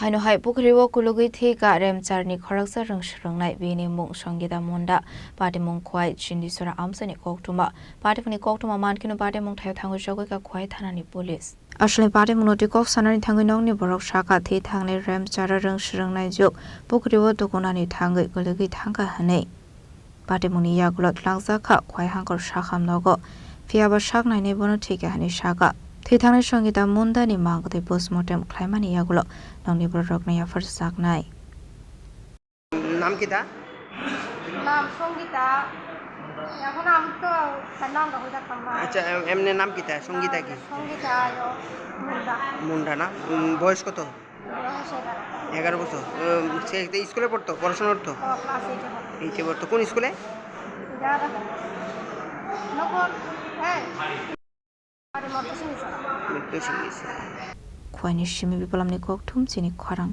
Haino hai Pukhiri Khoroksa Thwikha Remchar ni Khoroksa Rwngswrwngnai Bini Mung Sangita Munda Patimung Khowai Chini Amchaini Koktwma Patimwng ni Koktwma Mankhe Patimung Thaio Thangwi Sogwikha Khowai Thanani police Asli Patimung no tikok sanani Thangwi nong ni borok saka thi thangne Remchar Rwngswrwngnai juk Pukhiri dokonani Thangwi Khwlwkgwi thangka hanei Patimung ni yagulot Langzakha Khowai hangkor sakham nogo Fiaba saknai ni bono Thwikha hani saka Thwikha Sangita Munda ni Mankhe postmortem khlaimani yagulo nongni Rwngswrwngnai afar saknai नाम किता नाम संगीता এখন নাম তো নাম का होता कम्मा আচ্ছা এমনি নাম কিতা সঙ্গীতা কি संगीता आयो मुंडा মুন্ডা না বয়স কত 11 11 বছর সে স্কুলে পড়তো পড়াশোনা করতো ক্লাস 8 পড়তো কোন স্কুলে যারা নকল হ্যাঁ আরে মত শুনিস Khowai ni shimi bipalam ni Koktwma Chini Khorang